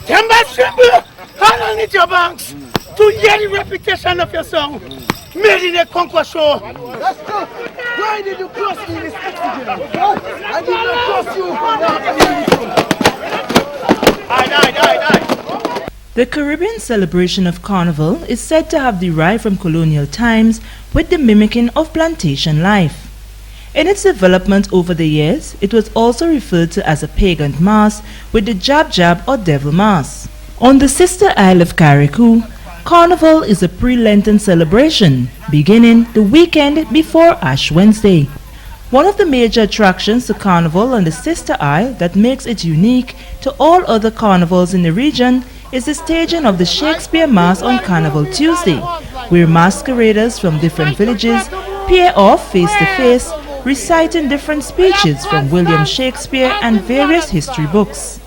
Temba call on it your banks to hear the reputation of your song. Made in a conquest show. That's true. Why did you cross me in this accident? I did not cross you. The Caribbean celebration of Carnival is said to have derived from colonial times with the mimicking of plantation life. In its development over the years, it was also referred to as a pagan mass with the jab-jab or devil mass. On the sister isle of Carriacou, Carnival is a pre-Lenten celebration beginning the weekend before Ash Wednesday. One of the major attractions to Carnival on the sister isle that makes it unique to all other carnivals in the region is the staging of the Shakespeare Mass on Carnival Tuesday, where masqueraders from different villages pair off face to face, reciting different speeches from William Shakespeare and various history books.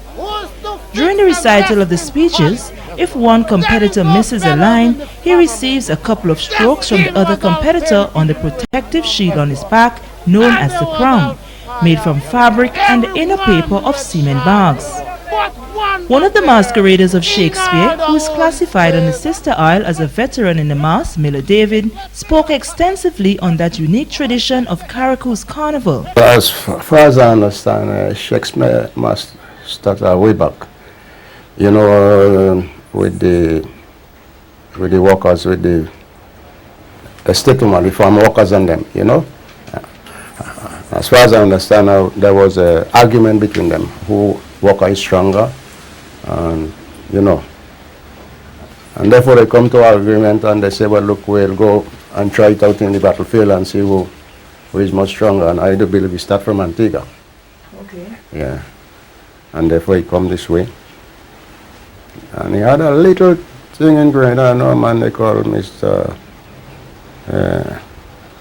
During the recital of the speeches, if one competitor misses a line, he receives a couple of strokes from the other competitor on the protective shield on his back known as the crown, made from fabric and the inner paper of semen bags. One of the masqueraders of Shakespeare, who is classified on the sister isle as a veteran in the mass, Miller David, spoke extensively on that unique tradition of Carriacou's carnival. As far as I understand, Shakespeare must start way back. You know, with the workers, with the settlement, the farm workers and them, you know. As far as I understand, there was an argument between them, who worker is stronger, and you know. And therefore they come to an agreement and they say, well, look, we'll go and try it out in the battlefield and see who is much stronger. And I do believe we start from Antigua. Okay. Yeah. And therefore he come this way. And he had a little thing in Grenada, I know a man they call Mr.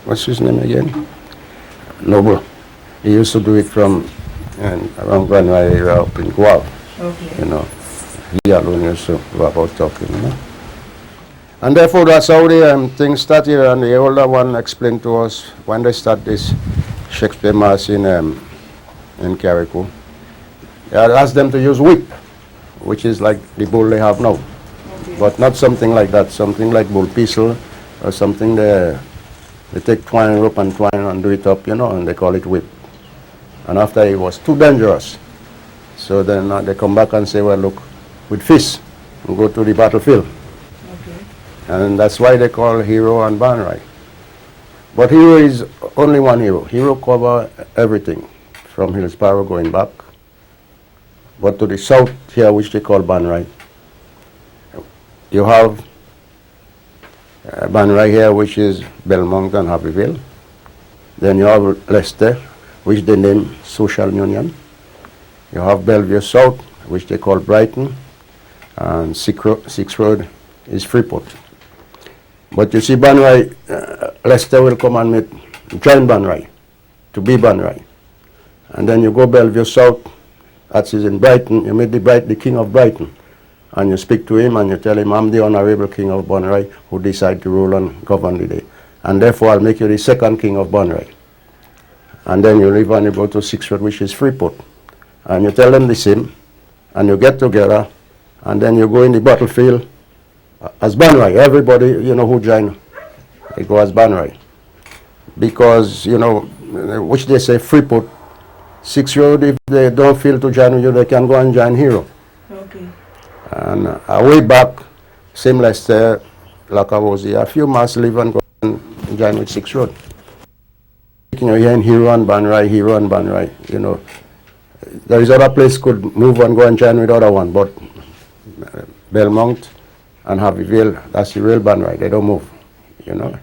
What's his name again? Noble. He used to do it from around Grenada area up in Guam. Okay. You know, he alone used to go about talking, you know. And therefore that's how the thing started, and the older one explained to us when they start this Shakespeare Mass in Carriacou. They had asked them to use whip, which is like the bull they have now. Okay. But not something like that, something like bull pistol or something they take twine rope and twine and do it up, you know, and they call it whip. And after it was too dangerous. So then they come back and say, well, look, with fists, we go to the battlefield. Okay. And that's why they call hero and Banrai. But hero is only one hero. Hero cover everything from Hillsborough going back. But to the south here, which they call Banrai, you have Banrai here, which is Belmont and Happyville. Then you have Leicester, which they name Social Union. You have Bellevue South, which they call Brighton, and Six Road is Freeport. But you see, Banrai, Leicester will come and join Banrai, to be Banrai. And then you go Bellevue South, that is in Brighton, you meet the King of Brighton. And you speak to him and you tell him, I'm the Honorable King of Banrai who decide to rule and govern the day. And therefore I'll make you the second King of Banrai. And then you leave and you go to Six Road, which is Freeport. And you tell them the same, and you get together, and then you go in the battlefield as Banrai. Everybody, you know, who join, they go as Banrai. Because, you know, which they say Freeport, Six Road, if they don't feel to join you, they can go and join Hero. Okay. And way back, same Leicester, like I was here, a few months leave and go and join with Six Road. You know, here in Hero and Banrai, you know. There is other place could move and go and join with other one, but Belmont and Happyville, that's the real Banrai, they don't move, you know.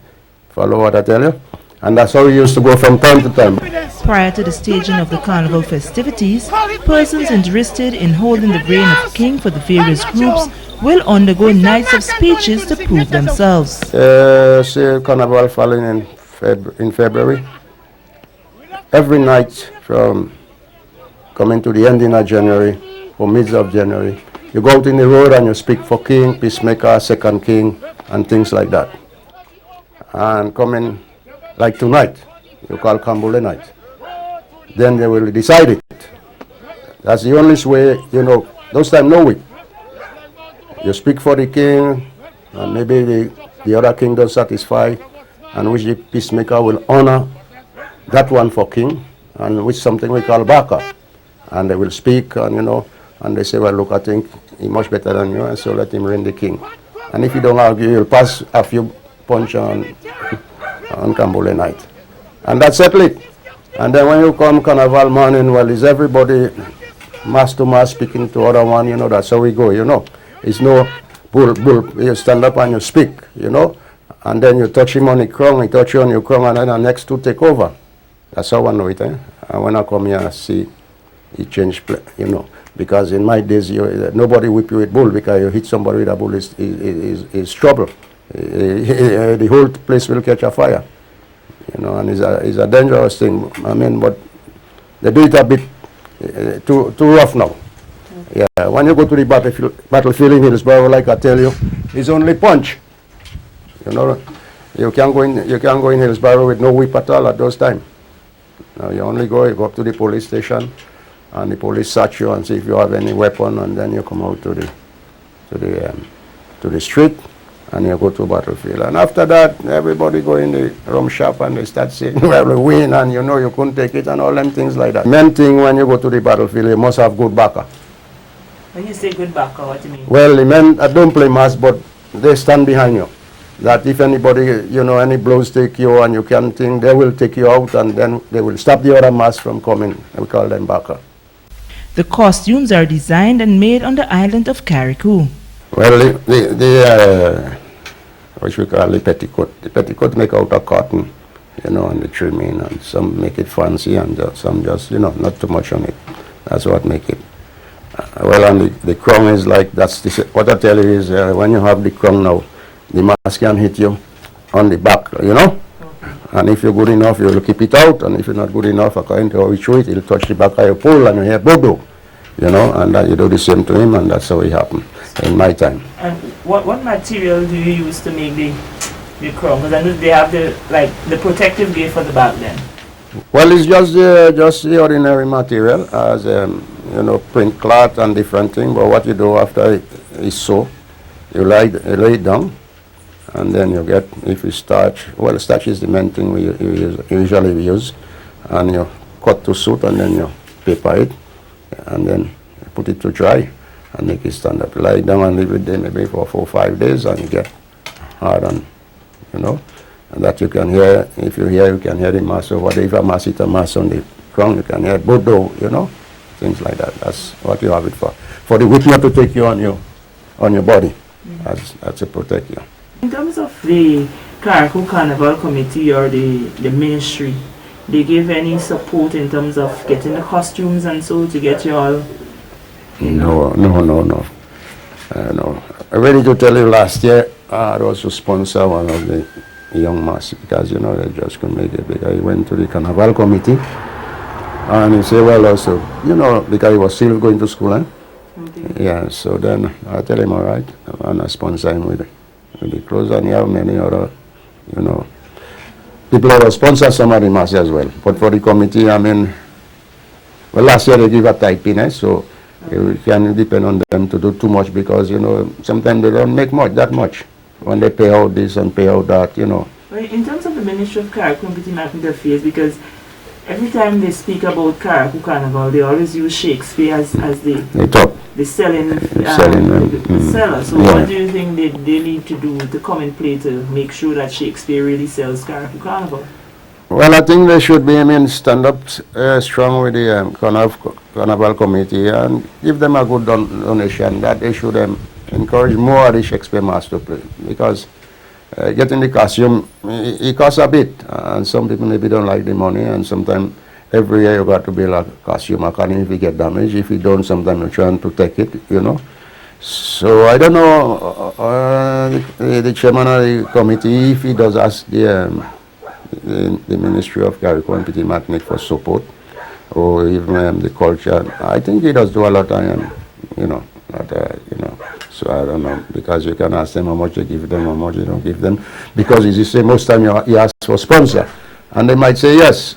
Follow what I tell you? And that's how we used to go from time to time. Prior to the staging of the carnival festivities, persons interested in holding the reign of king for the various groups will undergo nights of speeches to prove themselves. Say carnival falling in February. Every night from coming to the ending of January or middle of January, you go out in the road and you speak for king, peacemaker, second king, and things like that. And coming like tonight, you call Kambule night. Then they will decide it. That's the only way, you know, those time no whip. You speak for the king, and maybe the other king don't satisfy, and which the peacemaker will honor that one for king, and which something we call backup. And they will speak, and and they say, well, look, I think he's much better than you, and so let him reign the king. And if you don't argue, you'll pass a few punch on Kambule night. And that's it. And then when you come Carnival morning, well, is everybody mass to mass speaking to other one, that's how we go, It's no bull, you stand up and you speak, and then you touch him on the crown, he touch you on your crown, and then the next two take over. That's how I know it, And when I come here, I see it change, because in my days, nobody whip you with bull, because you hit somebody with a bull is trouble. The whole place will catch a fire, and it's a dangerous thing. I mean, but they do it a bit too rough now. Yeah, when you go to the battlefield in Hillsborough, like I tell you, it's only punch. You can't go in Hillsborough with no whip at all at those times. Now you only go up to the police station, and the police search you and see if you have any weapon, and then you come out to the street, and you go to battlefield. And after that, everybody go in the rum shop and they start saying, well, we win, and you couldn't take it, and all them things like that. Main thing when you go to the battlefield, you must have good backer. When you say good backer, what do you mean? Well, the men don't play mass, but they stand behind you. That if anybody, any blows take you and you can't think, they will take you out, and then they will stop the other mass from coming. We call them backer. The costumes are designed and made on the island of Carriacou. Well, what we call the petticoat. The petticoat make out of cotton, and the trimming, and some make it fancy, and some just, not too much on it. That's what make it. Well, and the crown is like, what I tell you is, when you have the crown now, the mask can hit you on the back, And if you're good enough, you'll keep it out, and if you're not good enough, according to how you chew it, it'll touch the back of your pole, and you hear bodo, and you do the same to him, and that's how it happened in my time. And what material do you use to make the crown? Because I know they have the protective gear for the back then. Well, it's just the ordinary material, as print cloth and different things. But what you do after it's sew, you lay it down, and then you get, if you starch. Well, starch is the main thing we usually use, and you cut to suit, and then you paper it, and then you put it to dry, and make it stand up. Lie it down and leave it there maybe for 4 or 5 days, and you get hard, and and that you can hear. If you hear, you can hear the mass over there. If a mass hit a mass on the ground, you can hear bodo, things like that. That's what you have it for. For the whip not to take you on your body. That's to protect you. In terms of the Carriacou Carnival Committee or the ministry, they give any support in terms of getting the costumes and so to get you all? No. No. I'm ready to tell you, last year I also sponsor one of the young mass, because they just couldn't make it. Because he went to the Carnival Committee, and he said, well, also, because he was still going to school, Okay. Yeah, so then I tell him, all right, and I sponsor him with the clothes, and he have many other, people who sponsor some of the mass as well. But for the committee, I mean, well, last year they give a typiness, so it can depend on them to do too much, because, sometimes they don't make that much. When they pay out this and pay out that, Well, in terms of the Ministry of Carriacou and Petit Affairs, because every time they speak about Carriacou Carnival, they always use Shakespeare as the selling seller. So what do you think they need to do to come and play to make sure that Shakespeare really sells Carriacou Carnival? Well, I think they should be, stand up strong with the Carnival Committee and give them a good donation, that they should encourage more of the Shakespeare mass to play, because getting the costume, it costs a bit, and some people maybe don't like the money, and sometimes every year you got to build a costume, according if you get damaged. If you don't, sometimes you're trying to take it, So I don't know, the chairman of the committee, if he does ask the Ministry of Carriacou and Petit Martinique for support, or even the culture, I think he does do a lot of, so I don't know, because you can ask them how much you give them, how much you don't give them, because it's the same most time you ask for sponsor, and they might say yes,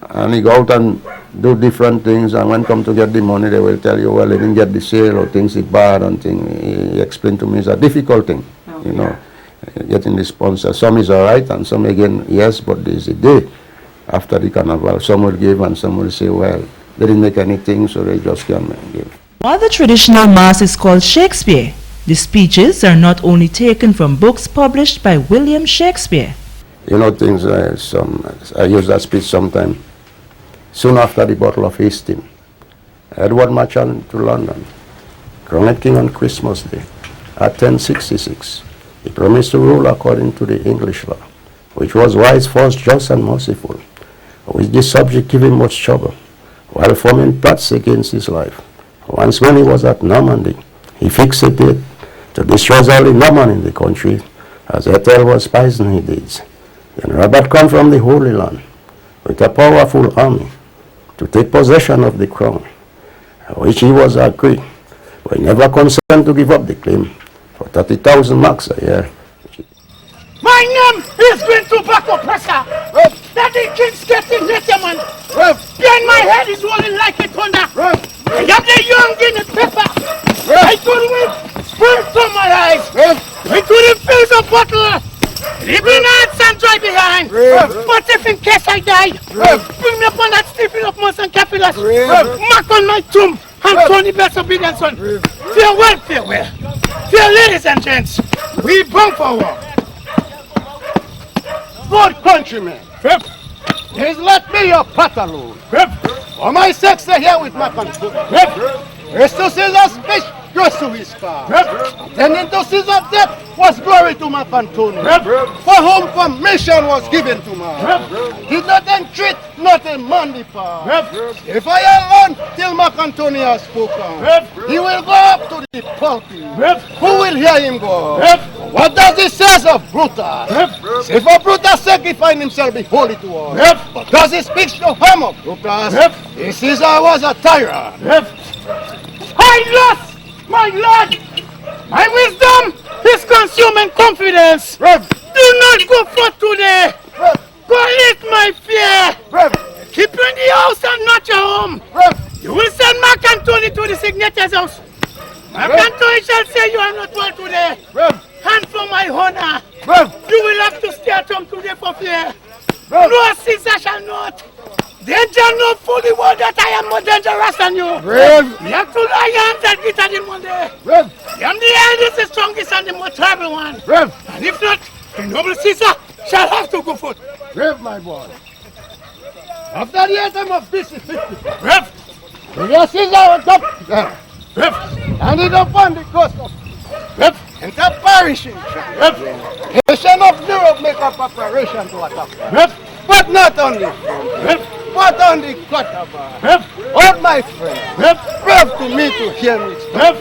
and you go out and do different things, and when come to get the money, they will tell you, well, they didn't get the sale, or things is bad, and thing. He explained to me it's a difficult thing, you know, getting the sponsor. Some is all right, and some again, yes, but there's a day after the carnival. Some will give, and some will say, well, they didn't make anything, so they just can't give. While the traditional mass is called Shakespeare, the speeches are not only taken from books published by William Shakespeare. You know, things, I use that speech sometime. Soon after the Battle of Hastings, Edward marched on to London, crowned king on Christmas Day at 1066. He promised to rule according to the English law, which was wise, first, just, and merciful, which this subject gave him much trouble, while forming plots against his life. Once when he was at Normandy, he fixed a date to destroy all the Norman in the country, as Ethel was spies in his deeds. Then Robert come from the Holy Land with a powerful army to take possession of the crown, which he was agreed, but he never consented to give up the claim for 30,000 marks a year. My name is Green Tobacco Presser. That the king's getting later, man. Behind my head is rolling like a thunder. I have the young Guinea pepper. I could wait spring from my eyes. I couldn't feel the bottle. Leaving hearts and dry behind. But if in case I die, bring me upon that sleeping of Mons and Capillus. Mark on my tomb and Tony best obedient son. Farewell, farewell. Dear ladies and gents, we bound for war. Good countrymen, please let me your pot alone. For my sex here with my country. Christus is a speech, goes to his car. Then into seas of death was glory to Mark Antony, for whom permission was given to man. Did not entreat, not a man power. If I alone till Mark Antony has spoken, he will go up to the pulpit. Who will hear him go? What does he say of Brutus? If for Brutus' sake he find himself be holy to us. But does he speak no harm of Brutus? He says I was a tyrant. I lost my Lord. My wisdom is consuming confidence. Do not go forth today. Collect my fear. Keep you in the house and not your home. You will send Mark Antony to the signator's house. Mark Antony shall say you are not well today. And for my honor, you will have to stay at home today for fear. No Caesar shall not. Danger no fully well that I am more dangerous than you. You have to lie hands and get at him one day. I am the eldest, the strongest, and the more terrible one. And if not, the noble Caesar shall have to go forth. My boy. After the item of this is 50. The Caesar went up and it upon the coast of enter perishing. Nation of Europe make a preparation to attack. But not only but on the quarterback. All my friends, brave to me to hear me speak.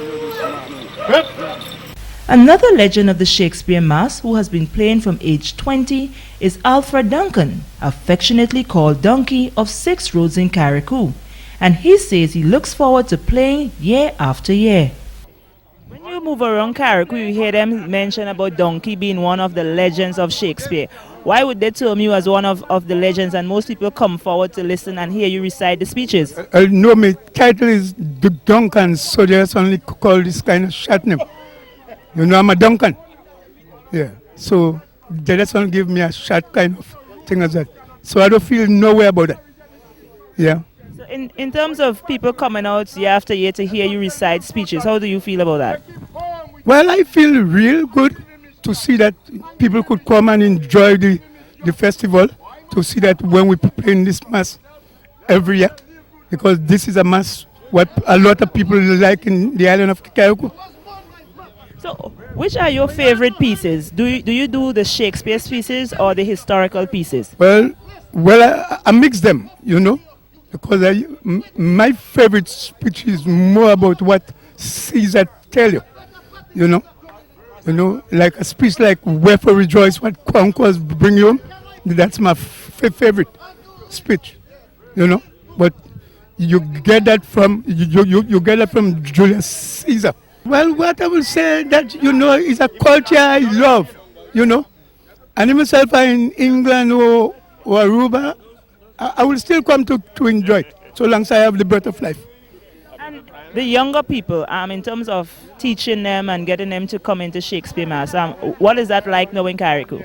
Another legend of the Shakespeare Mass who has been playing from age 20 is Alfred Duncan, affectionately called Donkey, of 6 Roads in Carriacou, and he says he looks forward to playing year after year. When you move around Carriacou, you hear them mention about Donkey being one of the legends of Shakespeare. Why would they term you as one of the legends, and most people come forward to listen and hear you recite the speeches? No, my title is Duncan, so they just only call this kind of short name. You know, I'm a Duncan. Yeah, so they just only give me a short kind of thing as that. So I don't feel no way about that. Yeah. So in terms of people coming out year after year to hear you recite speeches, how do you feel about that? Well, I feel real good to see that people could come and enjoy the festival, to see that when we play in this mass every year, because this is a mass what a lot of people like in the island of Carriacou. So, which are your favorite pieces? Do you do the Shakespeare pieces or the historical pieces? Well, I mix them, you know, because my favorite speech is more about what Caesar tell you, you know. You know, like a speech like "Wherefore rejoice, what conquerors bring you home." That's my favorite speech, you know. But you get that from you get that from Julius Caesar. Well, what I will say that, you know, is a culture I love, you know. And myself in England or Aruba, I will still come to enjoy it. so long as I have the breath of life. And the younger people, in terms of teaching them and getting them to come into Shakespeare Mass, what is that like now in Carriacou?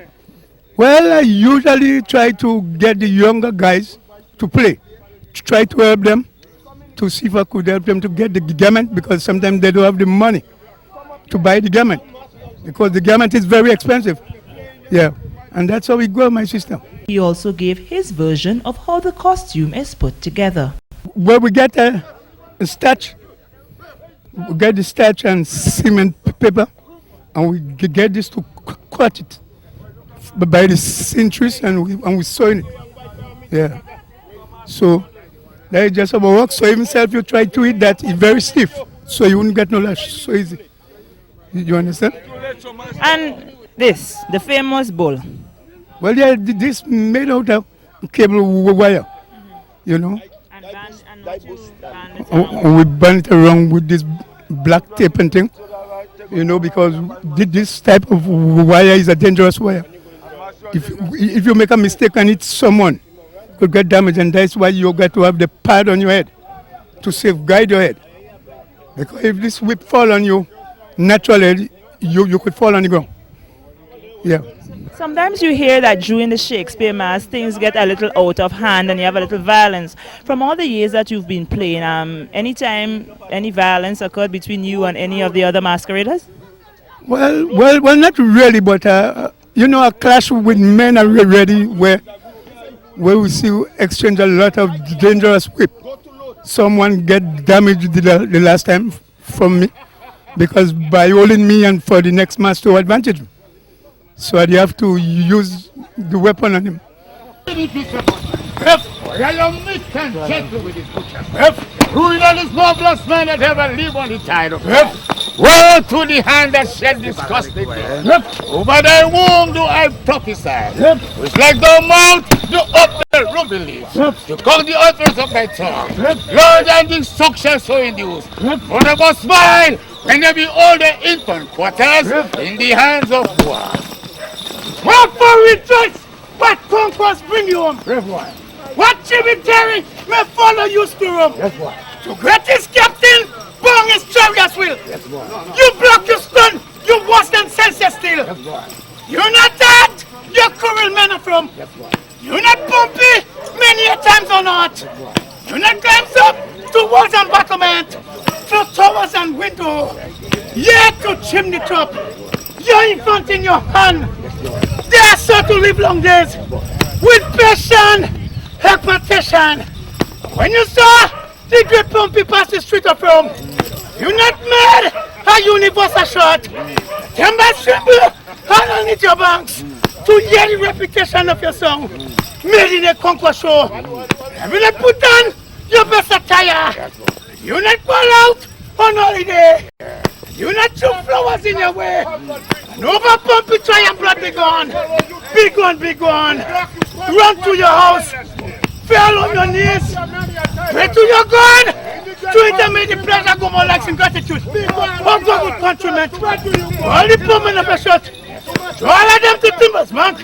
Well, I usually try to get the younger guys to play, to try to help them, to see if I could help them to get the garment, because sometimes they don't have the money to buy the garment, because the garment is very expensive. Yeah, and that's how we go, my sister. He also gave his version of how the costume is put together. Well, we get a starch, we get the starch and cement paper, and we get this to cut it by the centuries, and we sew it. Yeah. So that is just about work. So even if you try to eat that, it's very stiff, so you wouldn't get no lash so easy. You understand? And this, the famous bowl. Well, yeah, this made out of cable wire, you know. And we band it around with this black tape and thing, you know, because this type of wire is a dangerous wire. If you make a mistake and hit someone, could get damaged, and that's why you got to have the pad on your head to safeguard your head. Because if this whip fall on you, naturally you could fall on the ground. Yeah. Sometimes you hear that during the Shakespeare Mass, things get a little out of hand and you have a little violence. From all the years that you've been playing, anytime any violence occurred between you and any of the other masqueraders? Well, not really, but you know, a clash with men are ready where we see you exchange a lot of dangerous whip. Someone get damaged the last time from me, because by holding me and for the next match to advantage me. So I have to use the weapon on him. Ruin is noblest man that ever live on the tide of woe to the hand that shed disgusting. Over thy womb do I prophesy. It's like the mouth to up the ruby leaves. To call the utterance of thy tongue. Lord, and destruction so induced. One of us smile when they behold the infant quarters in the hands of war. Wherefore rejoice, what conquest bring you home? What tributary may follow you to Rome? To greatest captain, bong his chariots will. You block your stone, you worse than senseless still. You're not that, you're cruel men are from. You're not bumpy, many a times or not. You're not climbs up to walls and battlement, to towers and window, yet to chimney top. You're in front in your hand. They are so to live long days with passion, expectation. When you saw the great pumpy pass the street of Rome, you're not mad, a universe a shot. Timber tremble underneath your banks to hear the reputation of your song made in a conquest show. Every night put on your best attire. You not fall out on holiday. You not throw flowers in your way. And over pumpy try and blood be gone. Be gone, be gone. Run to your house. Fall on your knees. Pray to your God. To intermit the pleasure go more likes and gratitude. Oh God, good countrymen. All the poor men of a shot. To all of them to Timbers, man.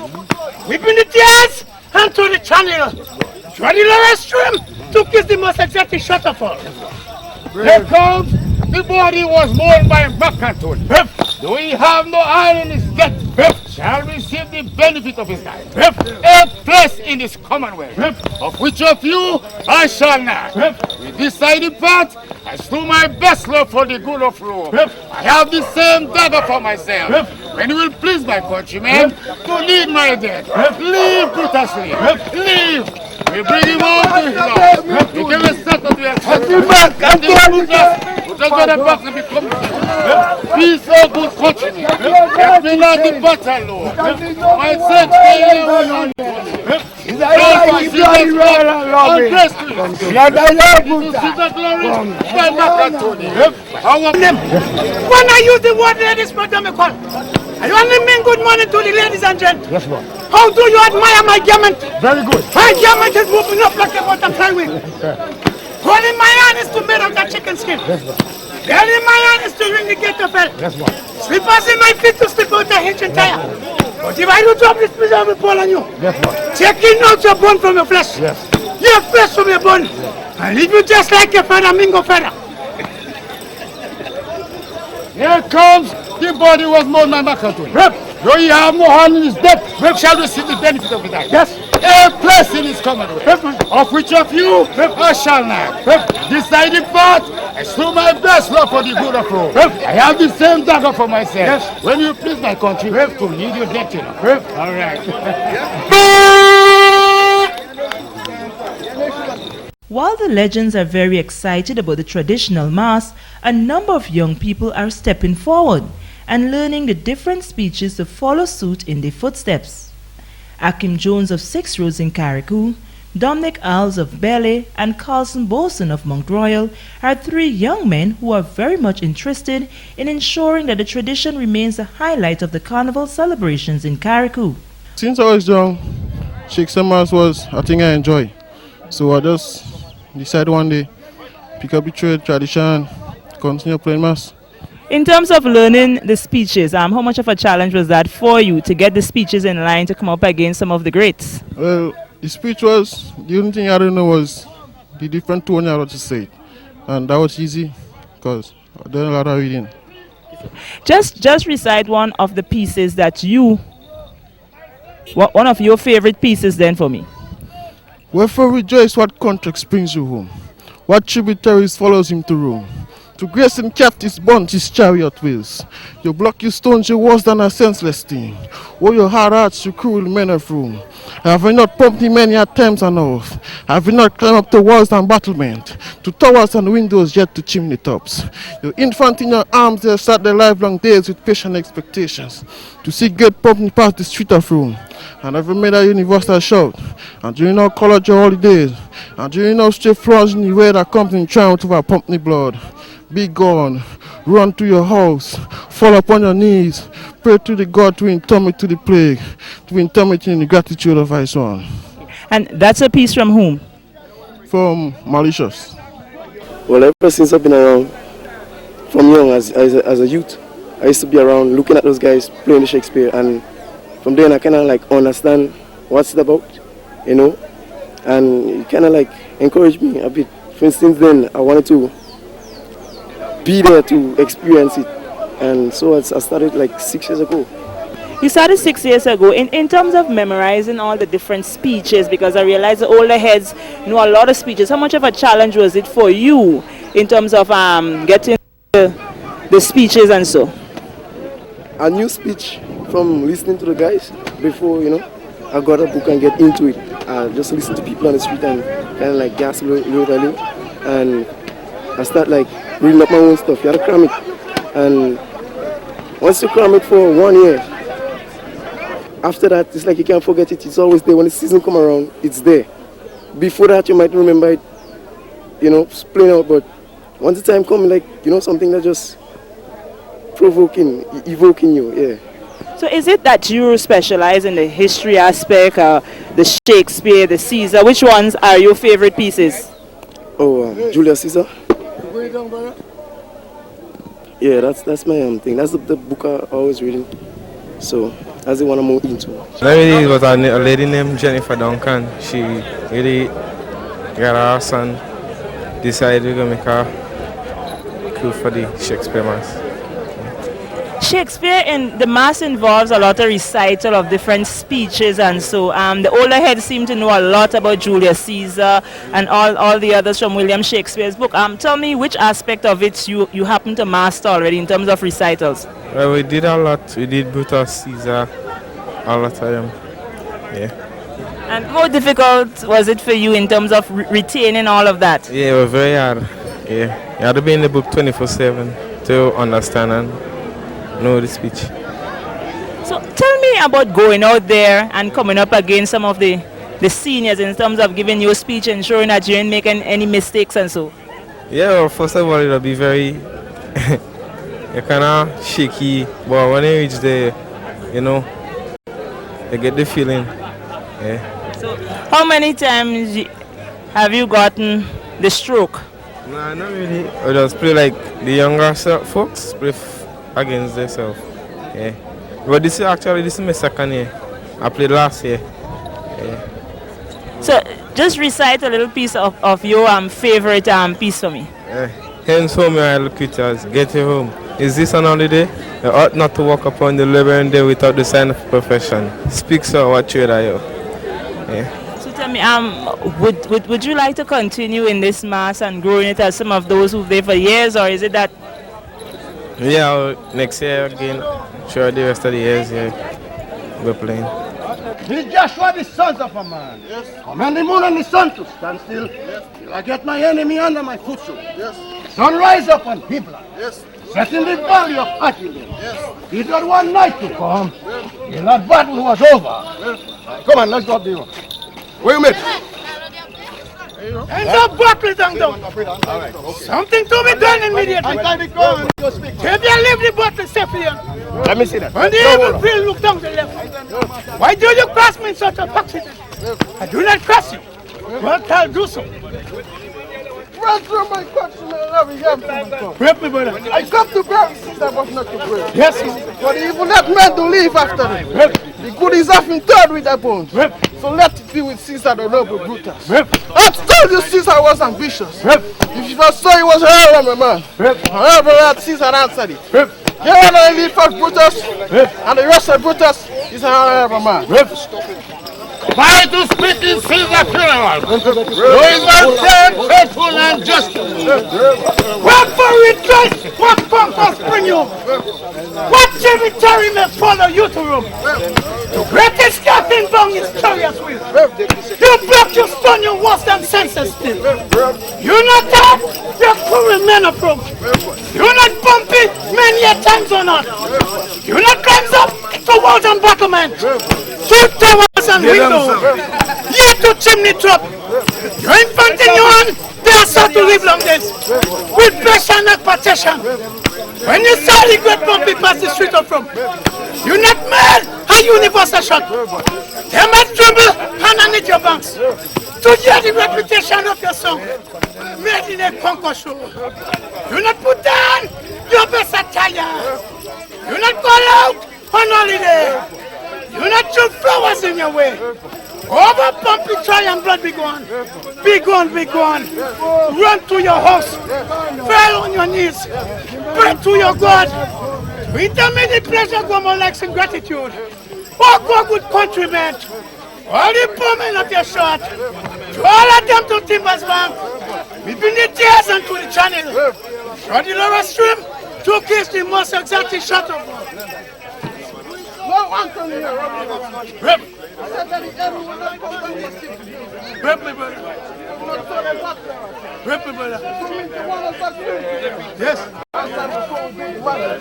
Weeping the tears and to the channel. To the lower stream to kiss the most exotic shutterfall. Here comes the body was mourned by Macanton. Do we have no iron in his death? Shall receive the benefit of his life. A place in this commonwealth, of which of you I shall not. With this I depart, I slew my best love for the good of Rome. I have the same dagger for myself. When you will please my countrymen to lead my death. Leave, Brutus, leave. We bring him home to his house. We give a set of your peace, oh good countrymen. Let me not depart alone. My sake, stay here on when I use the word ladies, brother, I only mean good morning to the ladies and gents. Yes, Lord. How do you admire my garment? Very good. My garment is moving up like a butterfly wing. Holding my hand is to made of that chicken skin. Yes, Lord. Bearing my hand is to ring the gate of hell. Yes, Lord. Slippers in my feet to slip out the hinge and tire. But if I do drop this piece, I will fall on you. Yes, Lord. Taking out your bone from your flesh. Yes. Your flesh from your bone. I leave you just like your father, Mingo father. Here comes the body was more my Makatun. Though you have more hand in his death, shall receive the benefit of it. Yes. A blessing is coming. Of which of you I shall not. Deciding part, I show my best love for the good of Rome. I have the same dagger for myself. Yes. When you please my country, to lead your death, you know. All right. While the legends are very excited about the traditional mass, a number of young people are stepping forward and learning the different speeches to follow suit in their footsteps. Akim Jones of Six Roads in Carriacou, Dominic Alves of Bele, and Carlson Boson of Mount Royal are three young men who are very much interested in ensuring that the tradition remains a highlight of the carnival celebrations in Carriacou. Since I was young, Sharespeare Mass was a thing I enjoy. So I just decided one day, pick up the trade, tradition, continue playing Mass. In terms of learning the speeches, how much of a challenge was that for you to get the speeches in line to come up against some of the greats? Well, the speech was, the only thing I don't know was the different tone I had to say it. And that was easy because I done a lot of reading. Just recite one of the pieces that one of your favorite pieces then for me. Wherefore rejoice what contract brings you home, what tributaries follows him to Rome. To grace and captives bond his chariot wheels. You block your stones, you worse than a senseless thing. Oh, your hard hearts, you cruel men of Rome. Have I not pumped him many a times enough? Have you not climbed up the walls and battlement, to towers and windows yet to chimney tops? Your infant in your arms, they have sat their livelong days with patient expectations, to see great pumping past the street of Rome. And every made a universal shout, and do you know college your holidays, and do you know straight floors in the way that comes in triumph over pumping blood? Be gone, run to your house, fall upon your knees, pray to the God to intermit to the plague, to intermit in the gratitude of his son. And that's a piece from whom? From Malicious. Well, ever since I've been around, from young as a youth, I used to be around looking at those guys playing the Shakespeare, and from then I kind of like understand what's it about, you know, and it kind of like encouraged me a bit. For instance, then I wanted to be there to experience it, and so I started like 6 years ago. You started 6 years ago. In terms of memorizing all the different speeches, because I realize the older heads know a lot of speeches, how much of a challenge was it for you in terms of getting the speeches and so? A new speech from listening to the guys before, you know, I got a book and get into it. I just listen to people on the street and kind of like gasp a little, and I start like reading up my own stuff. You have to cram it, and once you cram it for 1 year, after that it's like you can't forget it. It's always there. When the season come around, it's there. Before that you might remember it, you know, playing out, but once the time comes, like, you know, something that just provoking, evoking you, yeah. So is it that you specialize in the history aspect, the Shakespeare, the Caesar? Which ones are your favorite pieces? Oh, Julius Caesar. Yeah, that's my thing. That's the book I always reading. So that's the one I'm more into. Really, it was a lady named Jennifer Duncan. She really got her son, decided we're going to make her crew for the Shakespeare Mass. Shakespeare in the Mass involves a lot of recital of different speeches, and so the older heads seem to know a lot about Julius Caesar and all the others from William Shakespeare's book. Tell me which aspect of it you happen to master already in terms of recitals. Well, we did a lot. We did Brutus Caesar, a lot of them. Yeah. And how difficult was it for you in terms of retaining all of that? Yeah, it was very hard. Yeah, you had to be in the book 24/7 to understand and know the speech. So tell me about going out there and coming up against some of the seniors in terms of giving your speech, ensuring that you didn't make any mistakes and so. Yeah, well, first of all, it'll be very you're kind of shaky, but when you reach there, you know, you get the feeling. Yeah. So how many times have you gotten the stroke? Nah, not really. I just play like the younger folks play against themselves. Yeah. But this is my second year. I played last year. Yeah. So Just recite a little piece of your favorite piece for me. Hence home I look at us, get you home. Is this an holiday? You ought not to walk upon the living day without the sign of profession. Speak, sir, what trade are you? Yeah. So tell me, would you like to continue in this mass and growing it as some of those who've there for years, or is it that? Yeah, next year again, sure the rest of the years, yeah, we're playing. This Joshua, the sons of a man. Yes. Command the moon and the sun to stand still. Yes. Till I get my enemy under my footstool. Yes. Sun rise up on Hebron. Yes. Set in the valley of Adullam. Yes. It got one night to come. Yes. Till that battle was over. Yes. Come on, let's go up the road. Where you meet? And the battle down down. Something to be done immediately. If you leave the battle safely here. Let me see that. When the evil field look down the left. Why do you cross me in such a accident? I do not cross you. Well, I'll do so. Run through my country, man. Every year from Prep me, brother. I come to bury since I was not to pray. Yes, sir. But the evil let men to leave after them. The good is often third with their bones. So let it be with Caesar the noble Brutus. I told you Caesar was ambitious. If you first saw he was a my man. However, that Caesar answered it. You want to leave first Brutus, and the rest of Brutus is an honorable man. Why to speak in Caesar's funeral? Who is my friend, faithful and just? Wherefore rejoice? What purpose bring you? What tributary may follow you to Rome? The greatest captain bound his chariot wheel. You block, you stone, you worse than senses still. You not that, you cruel men of Rome. You not bumpy, many a times or not. You not climbs up to walls and battlements. Two towers and windows. Yet to chimney top. Your infant in your hand, they are sought to live long days. With pressure and partition. When you saw the great bumpy past the street of Rome, you not made a universal shot. They might tremble underneath your banks. To hear the reputation of your song, made in a conquer show. You not put down your best attire. You not go out on holiday. You not throw flowers in your way. Over pumpy try and blood be gone. Be gone, be gone. Run to your house. Fall on your knees. Pray to your God. Intermediate pleasure go more likes and gratitude. Oh, go good countrymen. All the poor men of your shot. To all of them to Timbers Bank. Between the tears and to the channel. From the lower stream to kiss the most exotic shot of all. No one come here. Rip. I said that everyone will come back to see. Rip me, brother. Rip me, brother. Yes.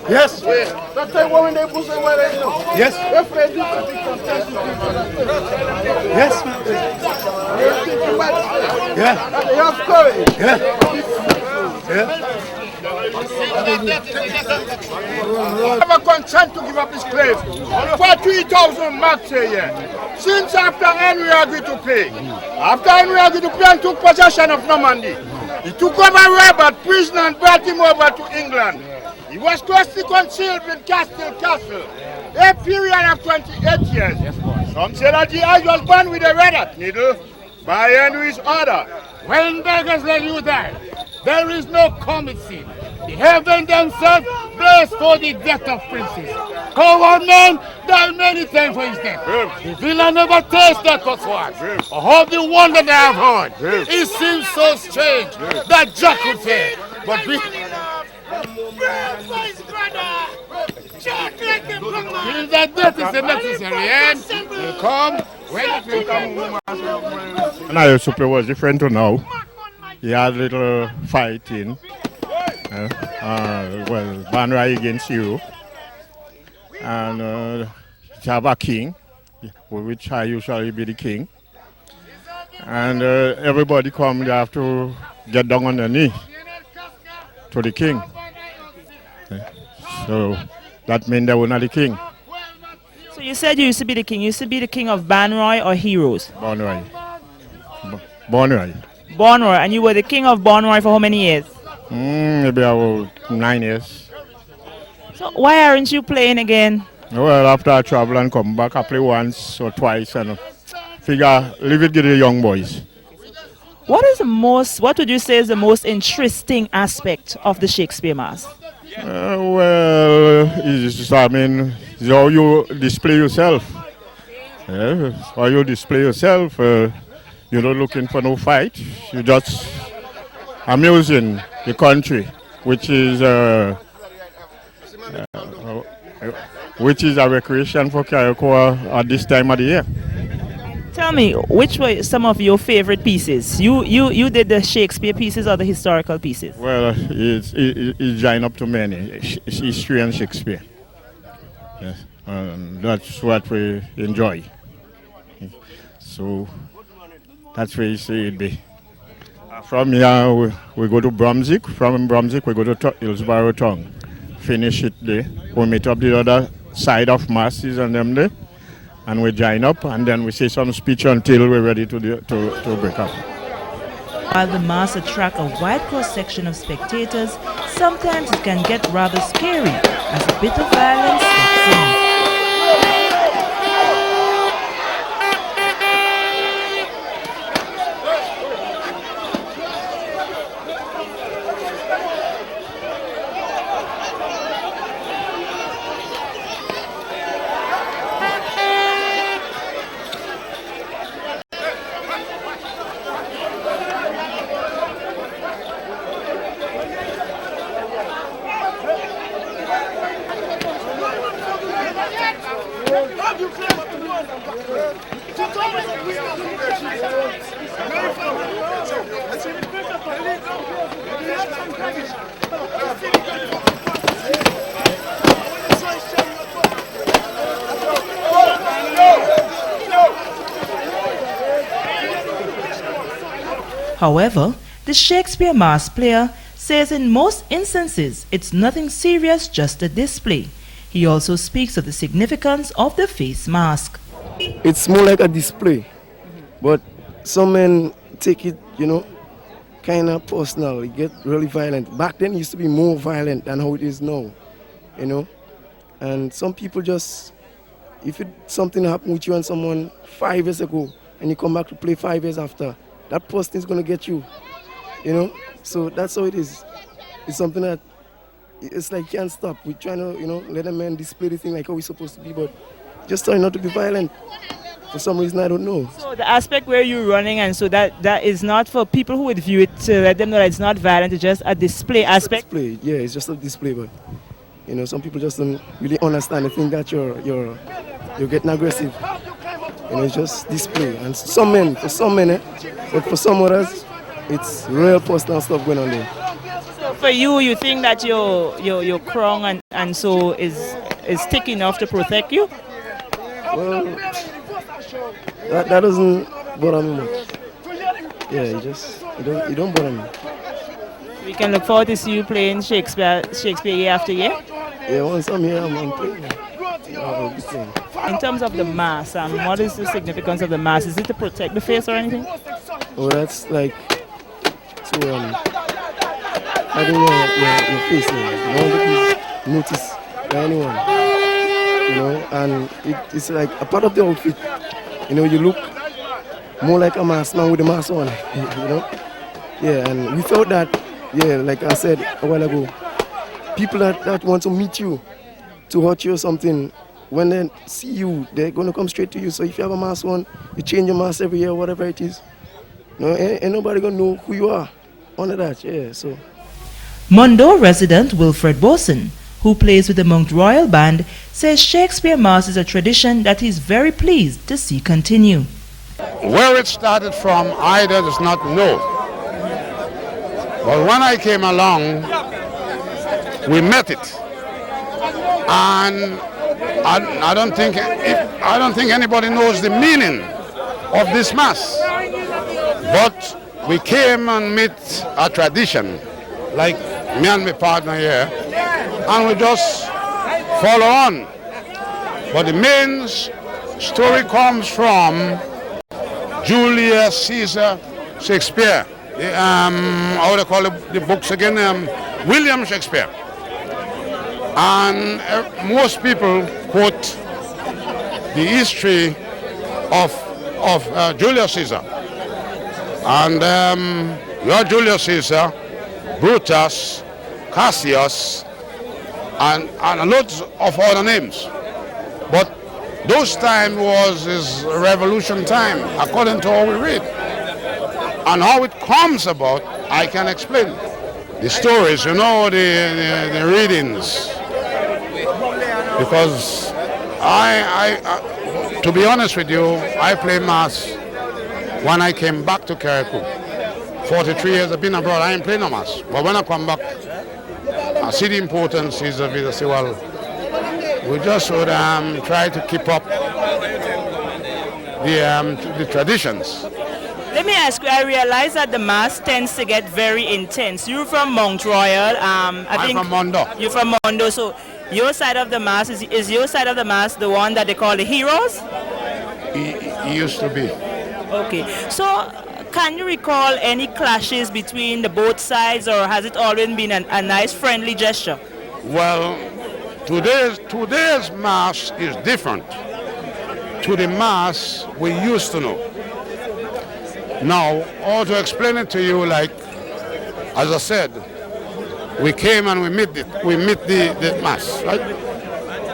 Yes. That's why when they push away, they know. Yes. If they do something contested, Yes, man. Yeah. they have courage. Yeah. Yeah. Never consent to give up his claim for 3,000 marks a year. Since after Henry agreed to pay. After Henry agreed to pay and took possession of Normandy, he took over Robert, prisoner, and brought him over to England. He was closely concealed in Castle, a period of 28 years. Some say that the eye was born with a red needle by Henry's order. When beggars like you die, there is no comet scene. The heaven themselves blessed for the death of princes. Coward men die many times for his death. The villain never tastes that was what. Of the one that I have heard. It seems so strange that Jack would say. But we... If that death is a necessary end, will come when it will come. And I super was different to now. He had a little fighting. Well, Banrai against you. And have a king, which I usually be the king. And everybody come, they have to get down on their knee to the king. So that means they were not the king. So you said you used to be the king. You used to be the king of Banroy or Heroes? Banrai. Banrai. Banroy. And you were the king of Banroy for how many years? Maybe about 9 years. So why aren't you playing again? Well, after I travel and come back, I play once or twice and figure leave it to the young boys. What would you say is the most interesting aspect of the Shakespeare Mass? It's how you display yourself. How you display yourself. You're not looking for no fight. You're just amusing the country, which is a recreation for Carriacou at this time of the year. Tell me, which were some of your favorite pieces? You did the Shakespeare pieces or the historical pieces? Well, it's joined up to many. It's history and Shakespeare. Yes, that's what we enjoy. So that's where you see it be. From here, we go to Brunswick. From Brunswick, we go to Hillsborough Town. Finish it there. We meet up the other side of masses and them there. And we join up, and then we say some speech until we're ready to break up. While the mass attracts a wide cross-section of spectators, sometimes it can get rather scary as a bit of violence steps in. However, the Shakespeare Mass player says in most instances it's nothing serious, just a display. He also speaks of the significance of the face mask. It's more like a display, but some men take it, kind of personal. It get really violent. Back then it used to be more violent than how it is now, And some people just, if something happened with you and someone 5 years ago, and you come back to play 5 years after, that person is going to get you, So that's how it is. It's something that, it's like you can't stop. We're trying to, let a man display the thing like how we're supposed to be, but just trying not to be violent. For some reason, I don't know. So the aspect where you're running, and so that is not for people who would view it to let them know that it's not violent, it's just a display aspect? Display, yeah, it's just a display, but, some people just don't really understand. They think that you're getting aggressive. It's just display. And for some men, but for some others, it's real personal stuff going on there. So for you think that your crown and so is thick enough to protect you? Well, that doesn't bother me much. Yeah, it don't bother me. We can look forward to see you playing Shakespeare year after year? Yeah, once I'm here, I'm playing. In terms of the mass, what is the significance of the mass? Is it to protect the face or anything? Oh, that's like to having your face there. You don't get noticed by anyone. And it's like a part of the outfit. You look more like a masked man with a mask on. Yeah, and without that, like I said a while ago, people that want to meet you, to hurt you or something, when they see you, they're going to come straight to you. So if you have a mask on, you change your mask every year, whatever it is. Ain't nobody going to know who you are under that, yeah, so. Mondo resident Wilfred Boson, who plays with the Mount Royal Band, says Shakespeare Mass is a tradition that he's very pleased to see continue. Where it started from, I does not know. But when I came along, we met it. And I don't think anybody knows the meaning of this mass. But we came and met a tradition, like me and my partner here, and we just follow on. But the main story comes from Julius Caesar Shakespeare. How do they call the books again? William Shakespeare. And most people quote the history of Julius Caesar. And your Julius Caesar, Brutus, Cassius, and loads of other names. But those time was his revolution time, according to how we read. And how it comes about, I can explain. The stories, you know, the readings. Because I, to be honest with you, I play mass when I came back to Carriacou. 43 years I've been abroad, I ain't playing no mass. But when I come back, I see the importance is of it. I say, well, we just would try to keep up the traditions. Let me ask you, I realize that the mass tends to get very intense. You're from Mount Royal. I'm from Mondo. You're from Mondo, so your side of the mass, is your side of the mass the one that they call the heroes? It used to be. Okay, so can you recall any clashes between the both sides, or has it always been a nice friendly gesture? Well, today's mass is different to the mass we used to know. Now, or to explain it to you, like, as I said, we came and we meet the mass, right?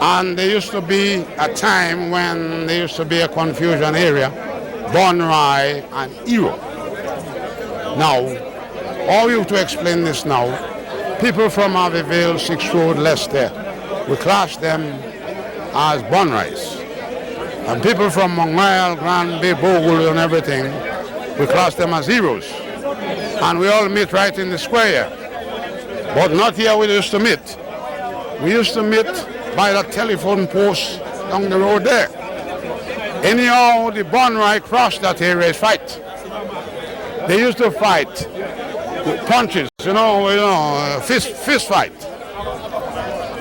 And there used to be a time when there used to be a confusion area, Bonrai and Iro. Now, how you to explain this now? People from Harveyville, 6th Road, Leicester, we class them as Bonrais. And people from Mongrel, Grand Bay, Bogle and everything, we class them as heroes. And we all meet right in the square. But not here we used to meet. We used to meet by the telephone post down the road there. Anyhow, the Bonrai crossed that area is fight. They used to fight with punches, fist fight.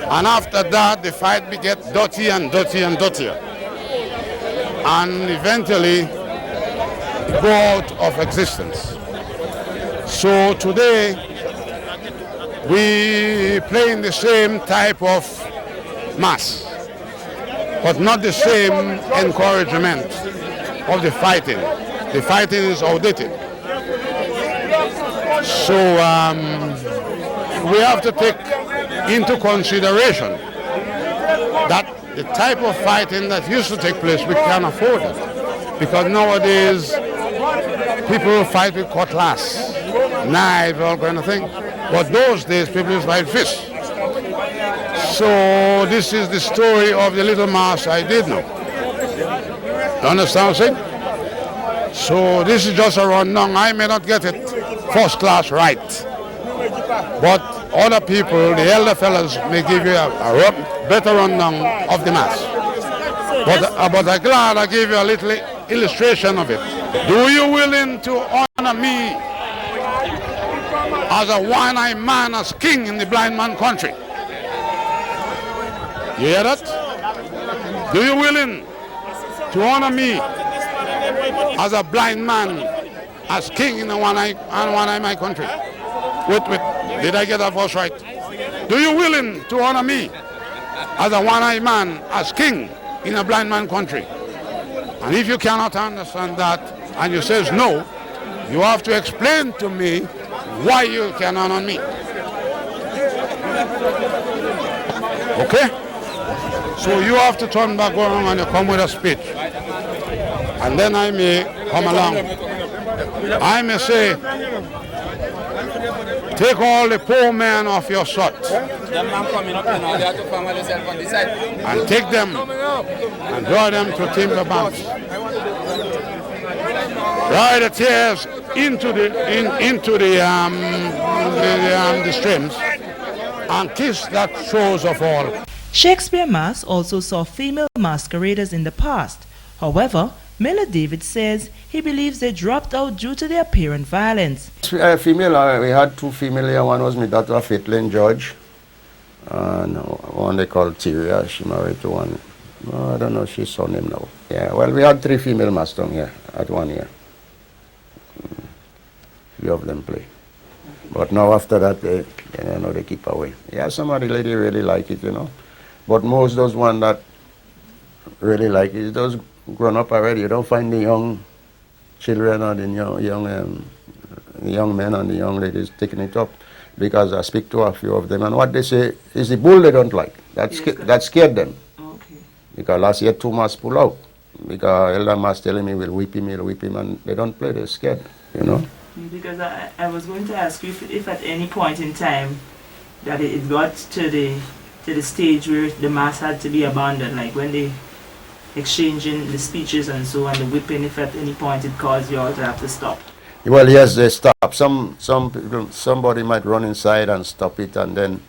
And after that, the fight would get dirty and dirty and dirtier. And eventually, go out of existence. So today, we play in the same type of mass, but not the same encouragement of the fighting. The fighting is outdated. So we have to take into consideration that the type of fighting that used to take place, we can't afford it. Because nowadays, people fight with cutlass, knives, all kind of thing. But those days, people used to fight fists. So this is the story of the little mass I did now. You understand what I'm saying? So this is just a rundown. I may not get it first class right. But other people, the elder fellas, may give you a better rundown of the mass. But I'm glad I gave you a little illustration of it. Do you willing to honor me as a one-eyed man, as king in the blind man country? You hear that? Do you willing to honor me as a blind man, as king in the one-eyed my country? Wait, did I get that voice right? Do you willing to honor me as a one-eyed man, as king in a blind man country? And if you cannot understand that, and you says no, you have to explain to me why you can honor me. Okay? So you have to turn back around and you come with a speech. And then I may come along. I may say, take all the poor men off your shot and take them and draw them to timber banks. Dry the tears into the streams and kiss that shores of all. Shakespeare Mass also saw female masqueraders in the past. However, Miller David says he believes they dropped out due to their apparent violence. Female, we had two female here. One was my daughter, Faitlin George, and one they called Tyria. She married to one. I don't know if she's son him now. Yeah, well, we had three female masters here at 1 year. Few of them play. But now after that, they keep away. Yeah, some of the lady really like it, But most those one that really like it, those grown up already. You don't find the young children and the young men and the young ladies taking it up, because I speak to a few of them, and what they say is the bull they don't like. That scared them. Okay. Because last year 2 mass pull out. Because elder mass telling me we'll whip him, and they don't play, they're scared, you know. Because I was going to ask you if at any point in time that it got to the stage where the mass had to be abandoned, like when they exchanging the speeches and so on, the whipping, if at any point it caused you all to have to stop. Well, yes, they stop. Some people, somebody might run inside and stop it, and then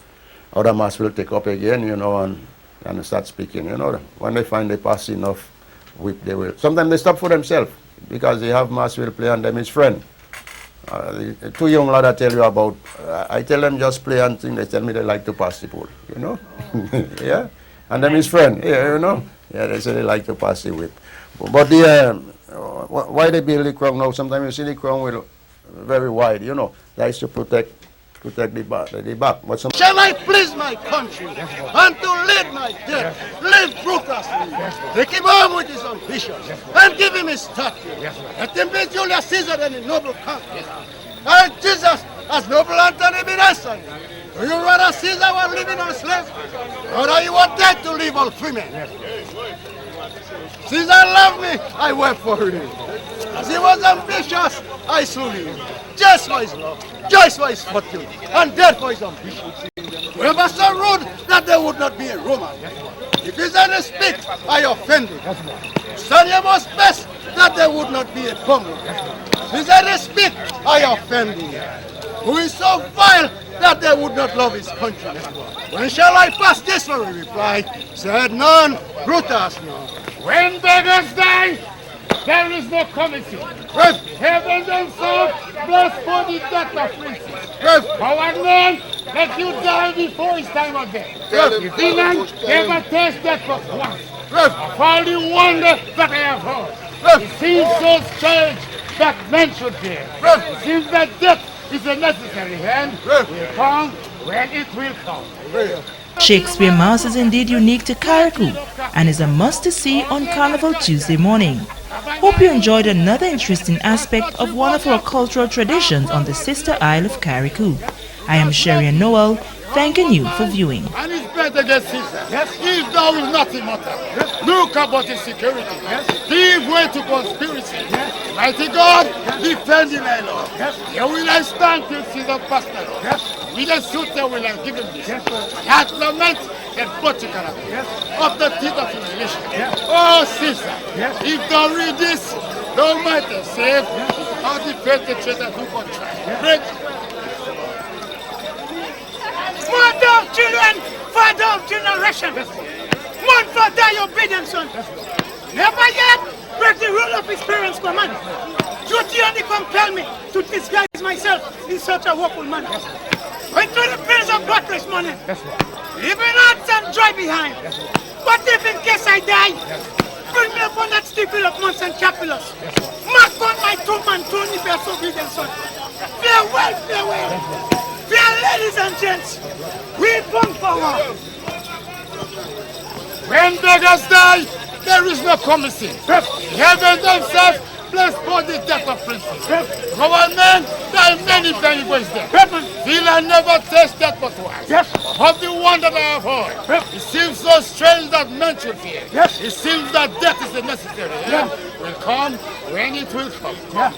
other mass will take up again, you know, and start speaking, you know. When they find they pass enough whip, they will. Sometimes they stop for themselves because they have mass will play and them his friend. The 2 young lads I tell you about, I tell them just play and thing. They tell me they like to pass the ball, you know. Yeah, and them his friend, yeah, you know. Yeah, they say they like to pass the whip. But why they build the crown now? Sometimes you see the crown will very wide, you know. That is to protect the back. But shall I please my country and to lead my death, live brutally, take him on with his ambitions and give him his statue. Let him be Julius Caesar and a noble conqueror, and Jesus as noble Anthony be thy son. Do you rather Caesar were living on slaves, or are you are dead to live on free men? Caesar loved me, I wept for him. As he was ambitious, I slew him. Just for his love, just for his fortune, and death for his ambition. Whoever so rude that there would not be a Roman. If his any speak, I offend him. Study was best that there would not be a Congo. If his any speak, I offend him. Who is so vile that they would not love his country? When shall I pass this for a reply? Said none, Brutus none. When beggars die, there is no committee. Heaven themselves bless for the death of princes. Coward man, let you die before his time of death. If Finland ever taste death but once, of all the wonder that I have heard, it seems so strange that men should fear. It seems that death is a necessary end. Will come when it will come. Shakespeare Mass is indeed unique to Carriacou and is a must-to-see on Carnival Tuesday morning. Hope you enjoyed another interesting aspect of one of our cultural traditions on the sister isle of Carriacou. I am Sherry Noel, thanking you for viewing. And it's better get Caesar. Yes. If thou will not immortal. Yes. Look about his security. Yes. Give way to conspiracy. Yes. Mighty God, defend him, my Lord. Yes. Here will I stand till Caesar pass the Lord. Yes. With a suitor will I give him this. Yes. That lament and particular of the teeth of humiliation. Yes. Oh, Caesar, yes. If thou read this, thou might have saved how the faithful traitor who can try. Yes. Mother of children, father of generation. One for thy obedient son. Never yet break the rule of his parents' command. Duty only compel me to disguise myself in such a woeful manner. Went to the pills of bloodless money. Leaving hearts and joy behind. But if in case I die, bring me upon that steeple of Mons and Capulus. Mark on my tomb and turn me best obedient son. Farewell, farewell. Dear ladies and gents, we come forward. When beggars die, there is no commission. Heaven themselves bless for the death of princes. Government, there are many ways there. Villa never taste death but once. Yes. Of the one that I have heard, it seems so strange that men should fear. Yes. It seems that death is necessary. Yeah. Will come when it will come. Yeah.